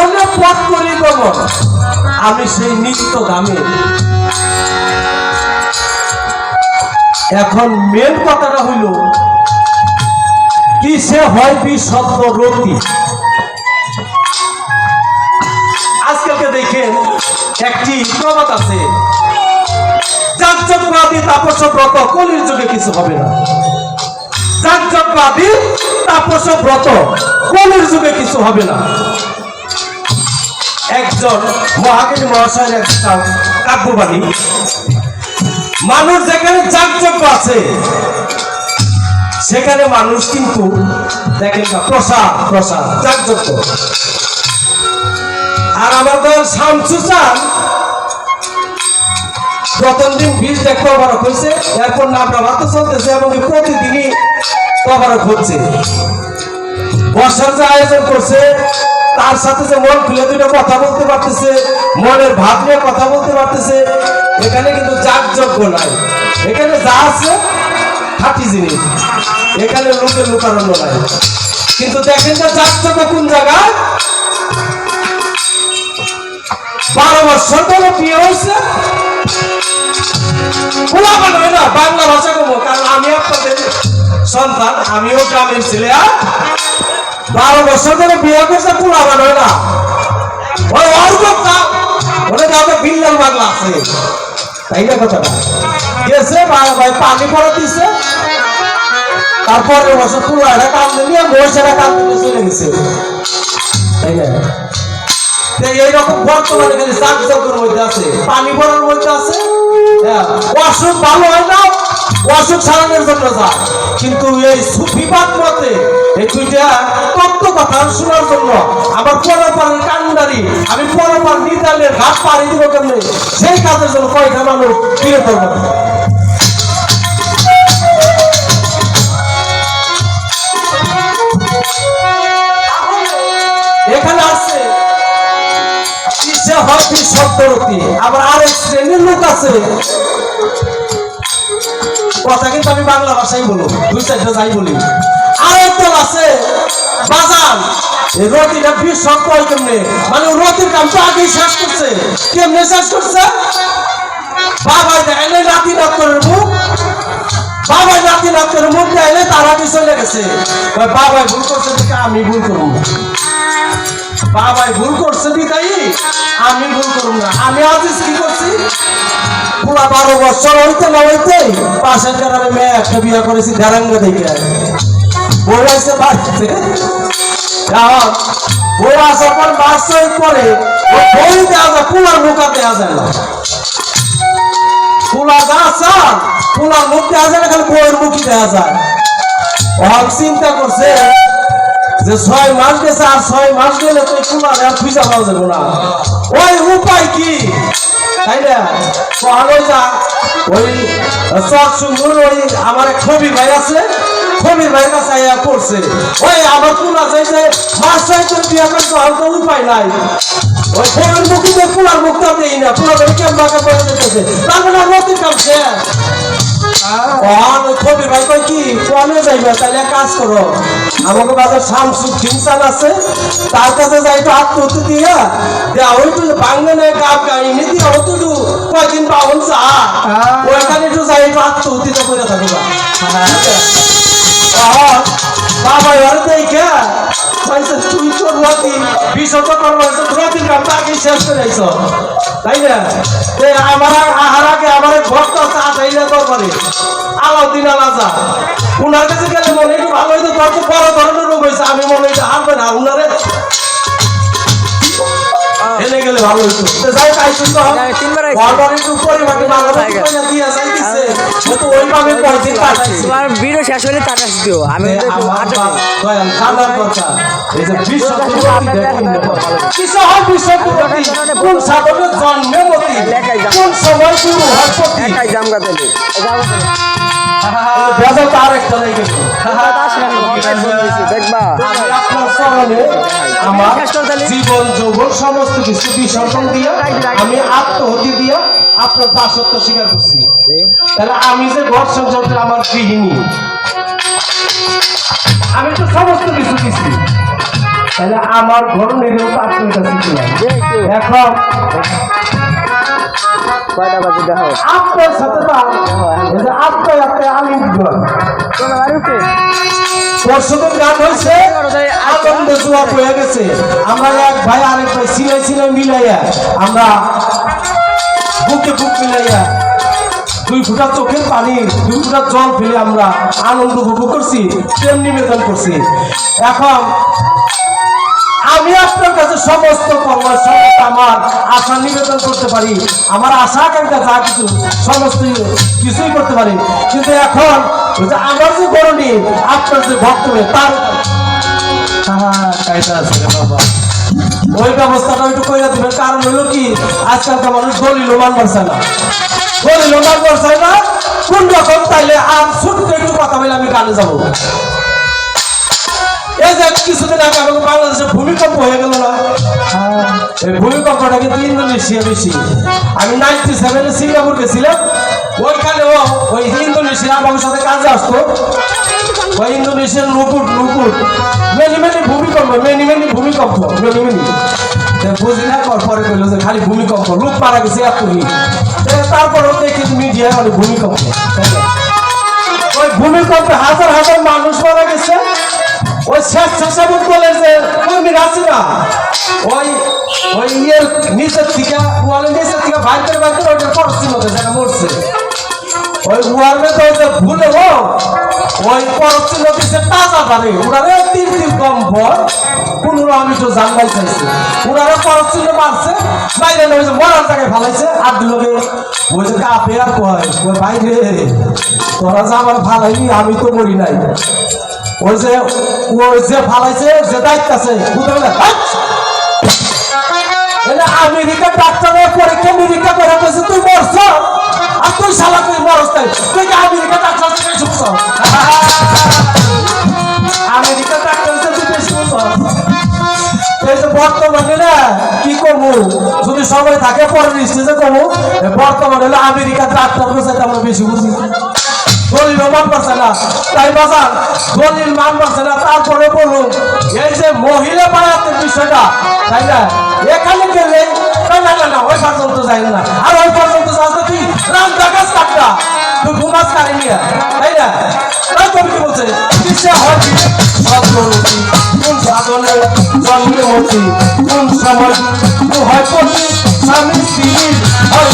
হলে পথ করি গমন, আমি সেই নিত্য দামে। এখন মেন কথাটা হইল কি, সে হয় বিশব্দ রতি। আজকালকে দেখেন একটি প্রবাদ আছে, যাগযজ্ঞাদি তাপস ব্রত কলির যুগে কিছু হবে না। যাগযজ্ঞাদি তাপস ব্রত কলির যুগে কিছু হবে না। একজন মহাজ্ঞানী মহাশয়ের একটা কাব্যবাণী, মানুষ যেখানে যাগযজ্ঞ আছে সেখানে মানুষ কিন্তু দেখেন না প্রসাদ প্রসাদ যাগযজ্ঞ। আর আমাদের শামসু চান প্রথম দিন বীজ দেখতে অবারক হয়েছে, এরপর নামটা ভাতো চলতেছে এবং প্রতিদিনই অবারক হচ্ছে। বর্ষার যে আয়োজন করছে তার সাথে যে মন খুলে দুটো কথা বলতে পারতেছে, মনের ভাব নিয়ে কথা বলতে পারতেছে, এখানে কিন্তু যাগযজ্ঞ নাই। এখানে যা আছে খাঁটি জিনিস, এখানে লোকের লোকারণ্য নাই। কিন্তু দেখেন যে যাগযজ্ঞ কোন জায়গায় 12 বছর ধরে বিয়ে হয়েছে, পোলাপান হয় না। বাংলা ভাষা কমো, কারণ আমি আপনাদের সন্তান, আমিও গ্রামের ছেলে। 12 বছর ধরে বিয়ে করছে, পোলাপান হয় না। ওই অর্গটা ওটা যাতে বিল্লাল বাংলা আছে, তাই না? কথাটা গেছে ভাই পানি পড়া দিচ্ছে, তারপরে বছর পোলাটা কান্দে নিয়ে মহিষারা কান্দে নিয়ে চলে গেছে, তাই না? এইরকম বর্তমানে খালি যাগযজ্ঞের মধ্যে আছে, পানি পড়ার মধ্যে আছে। অসুখ ভালো হয় না, অসুখ সারানোর জন্য যায়। কিন্তু এই সুফিবাদ মতে এই দুইটা তত্ত্ব কথা শোনার জন্য আমার পরপারের কান্ডারি, আমি পরপার নিদালের ঘাট পাড়ি দিব কেমনে, সেই কাজের জন্য কয়টা মানুষ বিরত হবে। এখানে আছে হয় বিশব্দরতি, আবার আরেক শ্রেণীর লোক আছে, কথা কিন্তু আমি বাংলা ভাষায় বলবো, 2-4টা যাই বলি। আরেক দল আছে বাজান রতিটা বিশব্দ হয় কেমনে, মানে রতির কাম তো আগেই শেষ করছে। কেমনে শেষ করছে? বাবাই দেখাইলে নাতি নাত্তরের মুখ, বাবাই নাতি নাত্তরের মুখ দেখাইলে তার আগে চলে গেছে। বাবাই ভুল করছে দেখে আমি ভুল করবো, বাবাই ভুল করছে বিদায়ী আমি ভুল করব না। আমি আজ কি করছি, পুরা 12 বছর হইতে না হইতে পাশের গ্রামে মেয়ে একটা বিয়ে করেছি, ধারাঙ্গা দেখে বউ আসছে বাড়িতে। বউ আসার পর বাচ্চার পরে বই দেওয়া যায়, পুলার মুখা দেওয়া যায় না। পুলা যা চান পুলার মুখ দেওয়া যায় না, খালি বউয়ের মুখই দেওয়া যায়। চিন্তা করছে যে 6 মাস গেছে, আর 6 মাস গেলে তো পুলার আর খুঁজা পাওয়া যাবে না। ওই উপায় কি, তাই না? ওই চটসুন্দর ওই আমার এক খবির ভাই আছে, খবির ভাইয়ের কাছে পড়ছে, ওই আমার পুলা চাইছে মাস 6 করে বিয়ে করতে, আর তো উপায় নাই। ওই বউয়ের মুখে পুলার মুখটা দেই না, পুলা ধরে কেমন বাঁকা পড়ে যেতেছে, তার মানে নদীর কাম শেষ। খবির ভাই কই কি কোয়ালে যাইবা, তাহলে এক কাজ করো, আমাকে বাজার শামসু খিনসান আছে, তার কাছে যাই একটু আত্মহত্যা দিয়া দেয়া, ওইটু বাংলানে গাপ গাইনি দিয়া ওইটু কয়দিন পাবন চা, ওইখানে একটু যাই একটু আত্মহত্যা করে থাকবা। বাবা এবার দেখে তুই তো রতি বিশত রতির কামটা আগে শেষ করে আইস, তাই না? আমার আহার আগে আমার ভক্ত চা চাইলে তো করে আলাউদ্দিন আলাজা, উনার কাছে গেলে মনে একটু ভালো হইতো, তোর তো বড় ধরনের রোগ হয়েছে, আমি মনে হয় হারবে না উনারে এনে গেলে ভালো হইতো। যাই খাইছি তো পরিমাণে ওইভাবে কয়দিন কাটছি, তোমার ভিডিও শেষ হলে টাটা দিও। আমি কোন সাধনের জন্মেমতি, কোন সময় শুরু হয় দেখবা আমার জীবন যৌবন সমস্ত কিছু বিসর্জন দিয়া আমি আত্মহতি দিয়া আপনার দাসত্ব স্বীকার করছি। তাহলে আমি যে ঘর সংসার আমার গৃহিণী, আমি তো সমস্ত কিছু দিচ্ছি, তাহলে আমার ঘর নিজেও আপনার কাছে ছিলাম এখন কয়টা বাজে দেখো আপনার সাথে তো আপনার আপনি আলিমগঞ্জ তোমার বাড়ি উঠে পরশুদিন গান হয়েছে আনন্দ জোয়ার হয়ে গেছে আমরা এক ভাই আরেক ভাই সিলাই সিলাই মিলাইয়া আমরা বুকে বুক মিলাইয়া 2 ফুটা চোখের পানি 2 ফুটা জল ফেলে আমরা আনন্দ উপভোগ করছি প্রেম নিবেদন করছি এখন আমি আপনার কাছে সমস্ত আমার আশা নিবেদন করতে পারি আমার আশা আকাঙ্ক্ষা যা কিছু সমস্ত কিছুই করতে পারি কিন্তু এখন আমার যে গরণী আপনার যে ভক্তব্য তার কায়দা আছে বাবা ওই ব্যবস্থাটা একটু করে দিবেন কারণ হলো কি আজকালকার মানুষ দলিল মান পারছে না দলিল মান পারছে না কোন রকম তাইলে আর ছোট্ট একটু কথা বলে আমি গানে যাবো এই যে কিছুদিন আগে আমাকে বাংলাদেশে ভূমিকম্প হয়ে গেল না এই ভূমিকম্পটা কিন্তু ইন্দোনেশিয়া বেশি আমি 97 সিঙ্গাপুর গেছিলাম ওইখানে ওই ইন্দোনেশিয়া আমার সাথে কাজে আসতো ওই ইন্দোনেশিয়ার নুপুর মেনি ভূমিকম্প মেনি ভূমিকম্প মেনি বুঝি না পরে কইলো যে খালি ভূমিকম্প লোক মারা গেছে এতই তারপরেও দেখি মিডিয়ায় অনেক ভূমিকম্প ওই ভূমিকম্পে হাজার হাজার মানুষ মারা গেছে ওই স্বেচ্ছাসেবক দলের যে কর্মীরা আছে না ওই ইয়ের নিচের থেকে ওয়ালের নিচের থেকে বাইকের ওইটা পড়ছিল যেটা মরছে ওই ওয়ার মধ্যে ওই যে ভুলে ওই পড়ছিল দিচ্ছে তাজা পারে ওনারে 3 কম ভর 15 আমি তো জানলাই চাইছি ওনারা পড়ছিল মারছে বাইরে ওই যে মরার জায়গায় ফালাইছে আর দুলোকে ওই যে কাপে আর কয় ওই বাইরে তোরা যে আমার ফালাইনি আমি তো মরি নাই ওই যে ফালাইছে যে দায়িত্ব আছে আমেরিকার ডাক্তারের পরীক্ষা নিরীক্ষা করে বলছে তুই মরছ আর তুই শালা তুই মরস তাই তুই কি আমেরিকার ডাক্তার থেকে শুনছ আমেরিকার ডাক্তার তুই বেশি শুনছ এই যে বর্তমানে না কি করবো যদি সময় থাকে পরের স্টেজে করবো বর্তমানে হলো আমেরিকার ডাক্তার বসে আমরা বেশি বুঝি দলিল মান পারছে না তাই বাজার দলিল মান পারছে না তারপরে বলুন এই যে মহিলা বায়াতের বিষয়টা তাই না এখানে গেলে না ওই পর্যন্ত যাই না আর ওই পর্যন্ত যাস তুই রামদা গাছ কাটটা তুই ঘুমাস কারি নিয়ে তাই না তাই তুমি কি বলছে কিসে হয় সর্বরূপী কোন সাধনে জন্মমতি কোন সময় হয় পতি স্বামী স্ত্রীর হয়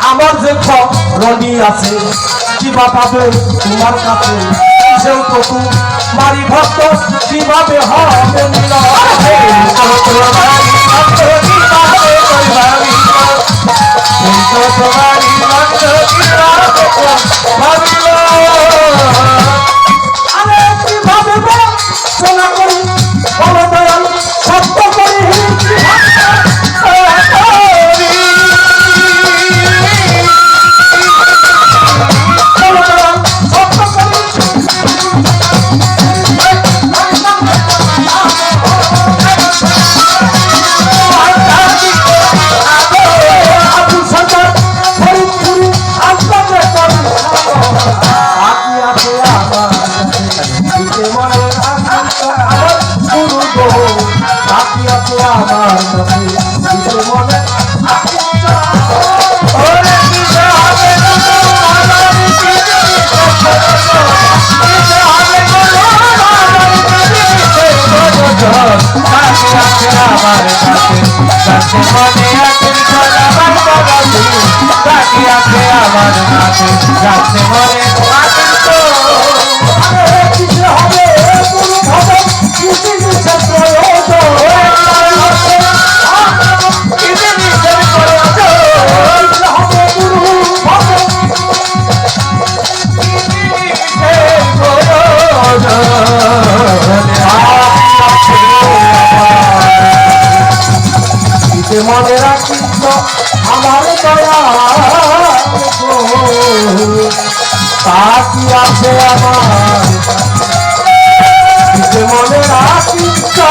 আমার যে রনি আছে কিবা পাবে তোমার কাছে সেও তো মারি ভক্ত কিভাবে হবে আরে কিভাবে সোনা করি বলো দয়াল সত্য করি আবুল সরকার আমার কাছে দিতে মনে ওরে দিতে হবে না আমার দিতে হবে আমার কাছে মনে আছে আমার বাবাজি বাকি আছে আমার কাছে যাচ্ছে মনে আছে তো দিতে হবে পুরো ভাবে কিছু কিছু প্রয়োজন কিছু কিছু প্রয়োজন হবে পুরো ভাবে মনে রাখি তো আমার দয়া তাকি আছে আমার মনে রাখি তো